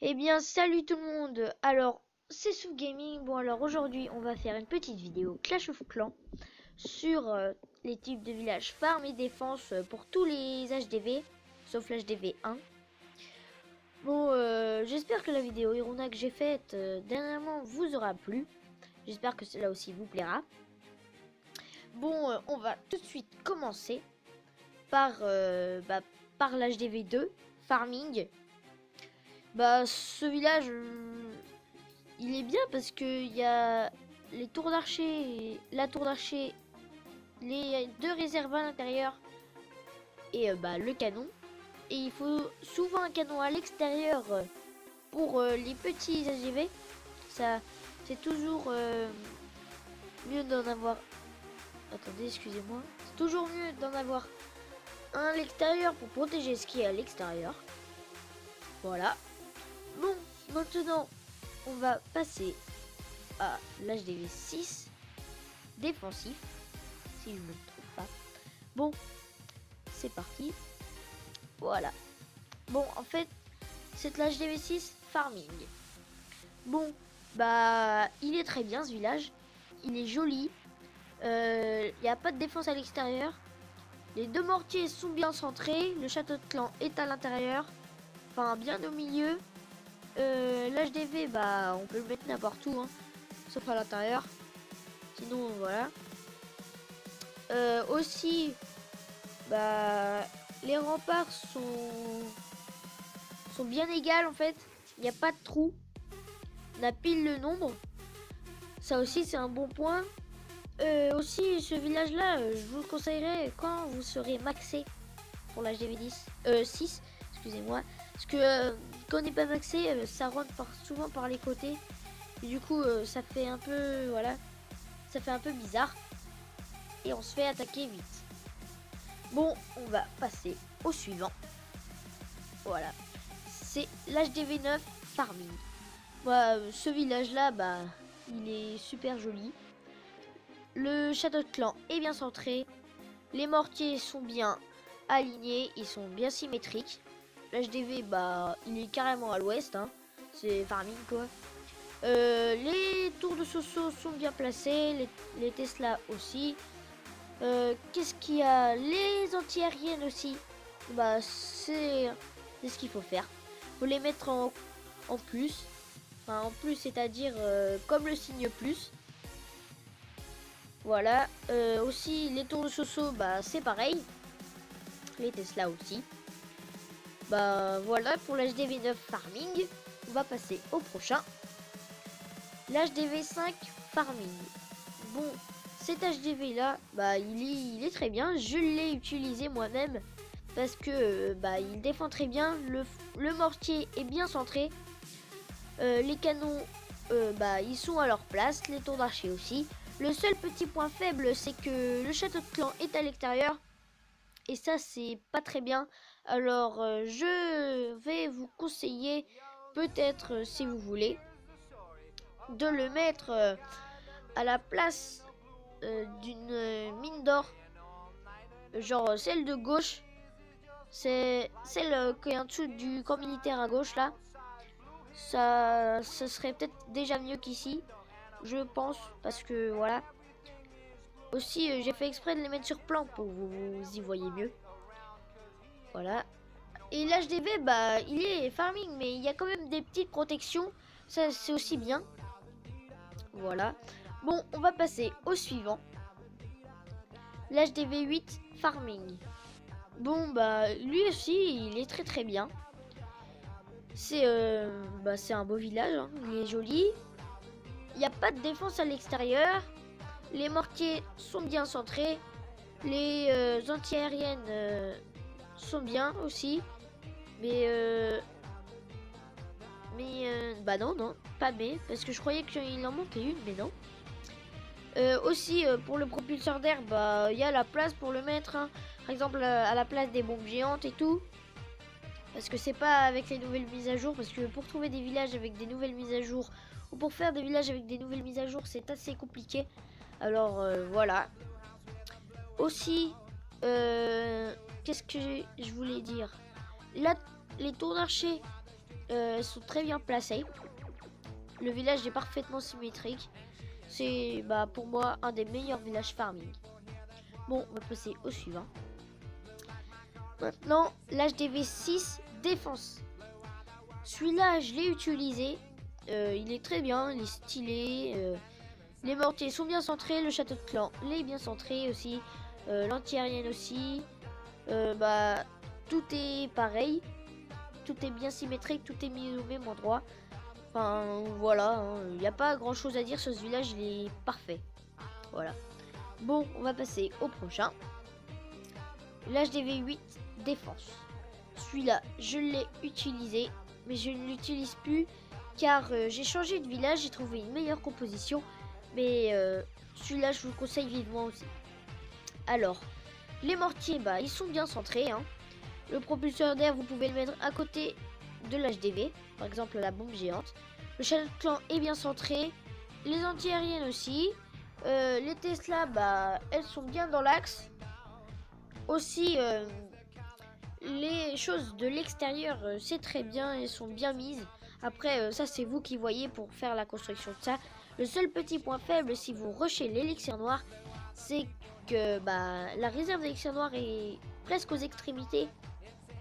Eh bien, salut tout le monde. Alors, c'est Souf Gaming. Bon, alors aujourd'hui, on va faire une petite vidéo Clash of Clans sur les types de villages farm et défense pour tous les HDV, sauf l'HDV 1. Bon, j'espère que la vidéo Irona que j'ai faite dernièrement vous aura plu. J'espère que cela aussi vous plaira. Bon, on va tout de suite commencer par, par l'HDV 2, Farming. Bah, ce village, il est bien parce que il y a les tours d'archer, la tour d'archer, les deux réserves à l'intérieur et le canon. Et il faut souvent un canon à l'extérieur pour les petits AGV. Ça, c'est toujours mieux d'en avoir. Attendez, excusez-moi. C'est toujours mieux d'en avoir un à l'extérieur pour protéger ce qui est à l'extérieur. Voilà. Bon, maintenant, on va passer à l'HDV 6 défensif, si je ne me trompe pas. Bon, c'est parti. Voilà. Bon, en fait, c'est l'HDV 6 farming. Bon, bah, il est très bien ce village. Il est joli. Il n'y a pas de défense à l'extérieur. Les deux mortiers sont bien centrés. Le château de clan est à l'intérieur. Enfin, bien au milieu. L'HDV, bah, on peut le mettre n'importe où, hein, sauf à l'intérieur. Sinon, voilà. Aussi, bah, les remparts sont bien égales en fait. Il n'y a pas de trou. On a pile le nombre. Ça aussi, c'est un bon point. Aussi, ce village-là, je vous le conseillerais quand vous serez maxé pour l'HDV 6. Excusez-moi. Parce que quand on n'est pas maxé, ça rentre souvent par les côtés. Et du coup, ça fait un peu, voilà, ça fait un peu bizarre. Et on se fait attaquer vite. Bon, on va passer au suivant. Voilà. C'est l'HDV 9 Farming. Voilà, ce village-là, bah, il est super joli. Le château de clan est bien centré. Les mortiers sont bien alignés, ils sont bien symétriques. L'HDV, bah, il est carrément à l'ouest, hein. C'est farming quoi. Les tours de Soso sont bien placés, les Tesla aussi. Qu'est-ce qu'il y a? Les anti-aériennes aussi. Bah, c'est ce qu'il faut faire. Faut les mettre en plus. Enfin, en plus, c'est-à-dire comme le signe plus. Voilà. Aussi, les tours de Soso, bah, c'est pareil. Les Tesla aussi. Bah voilà pour l'HDV 9 farming. On va passer au prochain. L'HDV 5 farming. Bon, cet HDV là, bah il est très bien. Je l'ai utilisé moi-même parce que bah il défend très bien. Le mortier est bien centré. Les canons, bah ils sont à leur place. Les tours d'archer aussi. Le seul petit point faible, c'est que le château de clan est à l'extérieur. Et ça, c'est pas très bien. Alors, je vais vous conseiller, peut-être, si vous voulez, de le mettre à la place d'une mine d'or. Genre celle de gauche. C'est celle qui est en dessous du camp militaire à gauche, là. Ça serait peut-être déjà mieux qu'ici, je pense, parce que, voilà. Aussi, j'ai fait exprès de les mettre sur plan pour que vous y voyez mieux. Voilà. Et l'HDV, bah, il est farming, mais il y a quand même des petites protections. Ça, c'est aussi bien. Voilà. Bon, on va passer au suivant. L'HDV 8 farming. Bon, bah, lui aussi, il est très très bien. C'est un beau village, hein. Il est joli. Il n'y a pas de défense à l'extérieur. Les mortiers sont bien centrés. Les anti-aériennes sont bien aussi. Mais bah non, pas B, parce que je croyais qu'il en manquait une, mais non. Aussi, pour le propulseur d'air, bah, il y a la place pour le mettre, hein. Par exemple, à la place des bombes géantes et tout. Parce que c'est pas avec les nouvelles mises à jour. Parce que pour trouver des villages avec des nouvelles mises à jour, ou pour faire des villages avec des nouvelles mises à jour, c'est assez compliqué. Alors voilà. Aussi, qu'est-ce que je voulais dire? Là, les tours d'archer sont très bien placés. Le village est parfaitement symétrique. C'est pour moi un des meilleurs villages farming. Bon, on va passer au suivant. Maintenant, l'HDV 6 défense. Celui-là, je l'ai utilisé. Il est très bien, il est stylé. Les mortiers sont bien centrés. Le château de clan, il est bien centré aussi. L'anti-aérienne aussi. Tout est pareil. Tout est bien symétrique. Tout est mis au même endroit. Enfin, voilà. Il n'y a pas grand chose à dire sur ce village. Il est parfait. Voilà. Bon, on va passer au prochain. L'HDV 8 défense. Celui-là, je l'ai utilisé, mais je ne l'utilise plus car j'ai changé de village, j'ai trouvé une meilleure composition, mais celui-là, je vous le conseille vivement aussi. Alors, les mortiers, ils sont bien centrés. Hein. Le propulseur d'air, vous pouvez le mettre à côté de l'HDV, par exemple la bombe géante. Le château de clan est bien centré. Les anti-aériennes aussi. Les Tesla, elles sont bien dans l'axe. Aussi, les choses de l'extérieur, c'est très bien, elles sont bien mises. Après, ça c'est vous qui voyez pour faire la construction de ça. Le seul petit point faible, si vous rushez l'élixir noir, c'est que la réserve d'élixir noir est presque aux extrémités.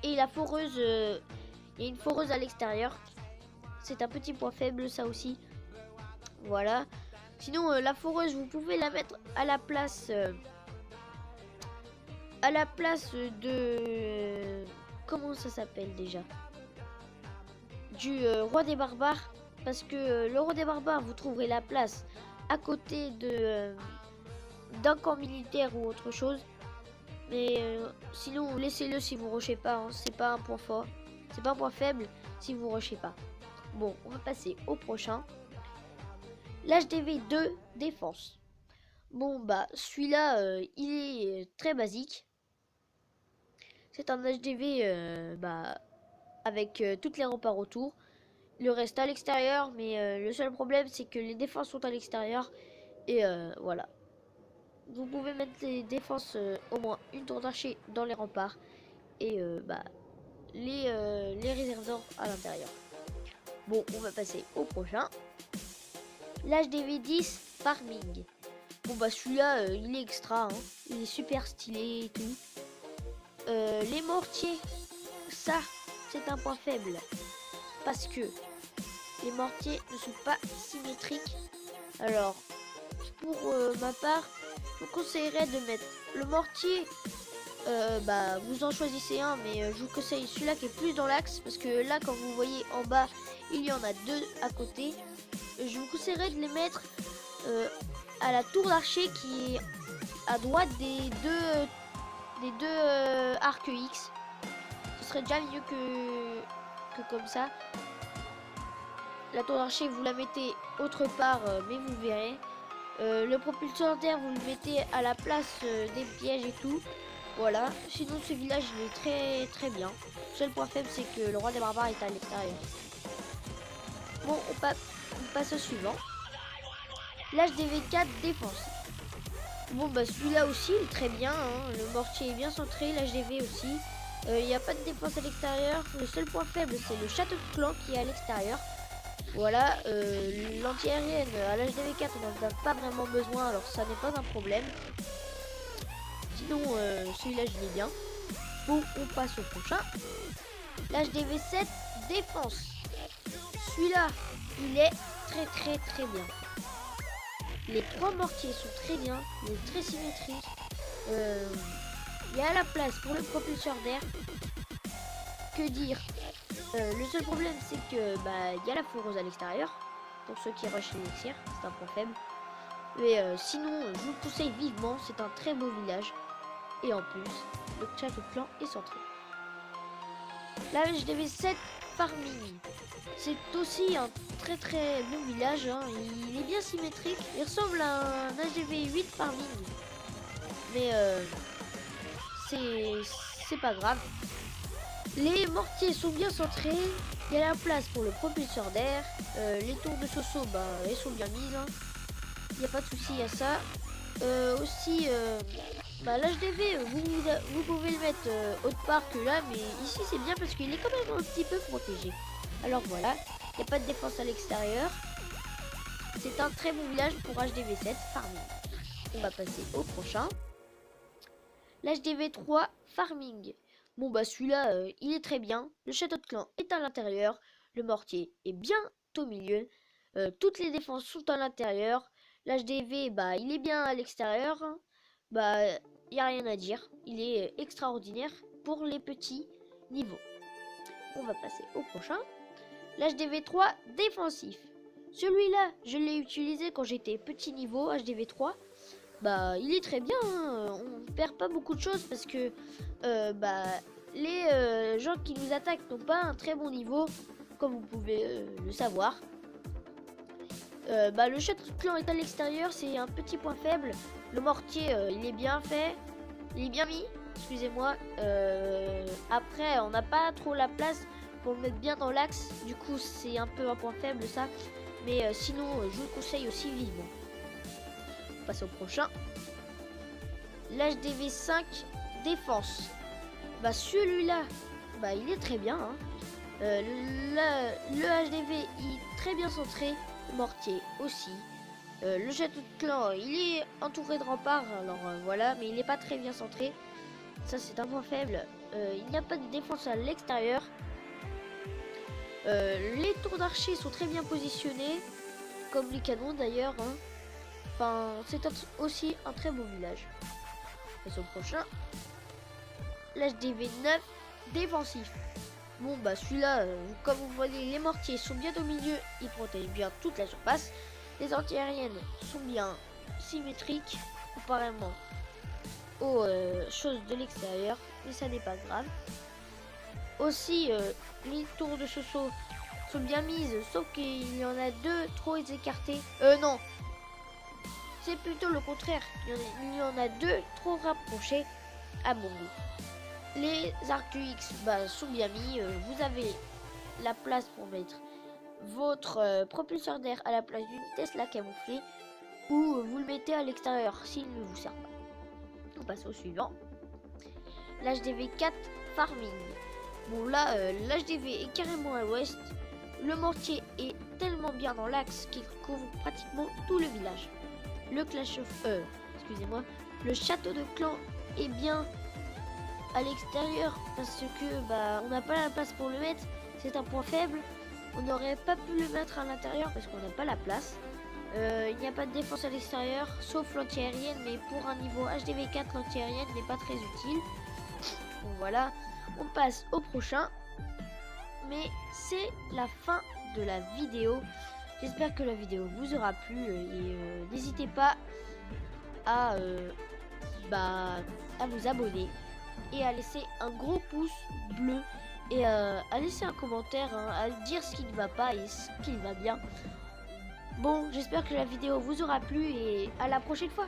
Et la foreuse, il y a une foreuse à l'extérieur. C'est un petit point faible, ça aussi. Voilà. Sinon, la foreuse, vous pouvez la mettre à la place... de... Comment ça s'appelle déjà? Du roi des barbares. Parce que le roi des barbares, vous trouverez la place à côté de d'un camp militaire ou autre chose. Mais sinon, laissez-le si vous rushez pas. Hein. C'est pas un point fort. C'est pas un point faible si vous rushez pas. Bon, on va passer au prochain. L'HDV 2 défense. Bon, celui-là, il est très basique. C'est un HDV avec toutes les remparts autour. Le reste à l'extérieur, mais le seul problème c'est que les défenses sont à l'extérieur. Et voilà. Vous pouvez mettre les défenses au moins une tour d'archer dans les remparts. Et les réservoirs à l'intérieur. Bon, on va passer au prochain. L'HDV 10 Farming. Bon celui-là, il est extra. Hein. Il est super stylé et tout. Les mortiers, ça c'est un point faible parce que les mortiers ne sont pas symétriques. Alors pour ma part, je vous conseillerais de mettre le mortier, vous en choisissez un, mais je vous conseille celui-là qui est plus dans l'axe parce que là quand vous voyez en bas il y en a deux à côté. Je vous conseillerais de les mettre à la tour d'archer qui est à droite des deux arcs X. Ce serait déjà mieux que comme ça. La tour d'archer, vous la mettez autre part, mais vous verrez. Le propulseur d'air, vous le mettez à la place des pièges et tout. Voilà. Sinon, ce village, il est très très bien. Le seul point faible, c'est que le roi des barbares est à l'extérieur. Bon, on passe au suivant. L'HDV 4 défense. Bon celui-là aussi il est très bien, hein. Le mortier est bien centré, l'HDV aussi. Il n'y a pas de défense à l'extérieur. Le seul point faible c'est le château de clan qui est à l'extérieur. Voilà, l'anti-aérienne à l'HDV 4 on n'en a pas vraiment besoin, alors ça n'est pas un problème. Sinon celui-là je l'ai bien. Bon, on passe au prochain. L'HDV 7 défense. Celui-là il est très très très bien. Les trois mortiers sont très bien, il est très symétrique. Il y a la place pour le propulseur d'air. Que dire? Le seul problème c'est que il y a la foreuse à l'extérieur. Pour ceux qui rushent l'élixir, c'est un point faible. Mais sinon, je vous conseille vivement, c'est un très beau village. Et en plus, le château de clan est centré. Là, HDV 7 Farming. C'est aussi un très très bon village. Hein. Il est bien symétrique. Il ressemble à un HDV 8 Farming. Mais c'est pas grave. Les mortiers sont bien centrés. Il y a la place pour le propulseur d'air. Les tours de Soso, bah, elles sont bien mises. Hein. Il n'y a pas de souci à ça. Aussi, bah, l'HDV, vous pouvez le mettre autre part que là, mais ici c'est bien parce qu'il est quand même un petit peu protégé. Alors voilà, il n'y a pas de défense à l'extérieur. C'est un très bon village pour HDV7 farming. On va passer au prochain. L'HDV3 farming. Bon bah celui-là, il est très bien. Le château de clan est à l'intérieur. Le mortier est bien au milieu. Toutes les défenses sont à l'intérieur. L'HDV, bah il est bien à l'extérieur. Bah il n'y a rien à dire. Il est extraordinaire pour les petits niveaux. On va passer au prochain. L'HDV3 défensif. Celui-là, je l'ai utilisé quand j'étais petit niveau HDV3. Bah, il est très bien. Hein. On perd pas beaucoup de choses parce que bah, les gens qui nous attaquent n'ont pas un très bon niveau, comme vous pouvez le savoir. Bah, le château de clan est à l'extérieur, c'est un petit point faible. Le mortier, il est bien fait, il est bien mis. Excusez-moi. Après, on n'a pas trop la place pour le mettre bien dans l'axe. Du coup, c'est un peu un point faible ça. Mais sinon, je vous le conseille aussi vivement. On passe au prochain. L'HDV5 défense. Bah celui-là, bah il est très bien. Hein. Le HDV il est très bien centré. Le mortier aussi. Le château de clan, il est entouré de remparts. Alors voilà, mais il n'est pas très bien centré. Ça c'est un point faible. Il n'y a pas de défense à l'extérieur. Les tours d'archer sont très bien positionnés, comme les canons d'ailleurs. Hein. Enfin, c'est aussi un très beau village. Et au prochain, l'HDV 9 défensif. Bon bah celui-là, comme vous voyez, les mortiers sont bien au milieu, ils protègent bien toute la surface. Les antiaériennes sont bien symétriques, comparément aux choses de l'extérieur, mais ça n'est pas grave. Aussi, les tours de Soso sont bien mises, sauf qu'il y en a deux trop écartées. Non, c'est plutôt le contraire. Il y en a deux trop rapprochés à mon goût. Les arcs UX sont bien mis. Vous avez la place pour mettre votre propulseur d'air à la place d'une Tesla camouflée, ou vous le mettez à l'extérieur s'il ne vous sert pas. On passe au suivant. L'HDV 4 farming. Bon là, l'HDV est carrément à l'ouest. Le mortier est tellement bien dans l'axe qu'il couvre pratiquement tout le village. Le excusez-moi, le château de clan est bien à l'extérieur parce que bah on n'a pas la place pour le mettre. C'est un point faible. On n'aurait pas pu le mettre à l'intérieur parce qu'on n'a pas la place. Il n'y a pas de défense à l'extérieur sauf l'anti-aérienne, mais pour un niveau HDV4 l'anti-aérienne n'est pas très utile. Bon voilà, on passe au prochain. Mais c'est la fin de la vidéo. J'espère que la vidéo vous aura plu et n'hésitez pas à vous abonner et à laisser un gros pouce bleu et à laisser un commentaire, hein, à dire ce qui ne va pas et ce qui va bien. Bon, j'espère que la vidéo vous aura plu et à la prochaine fois.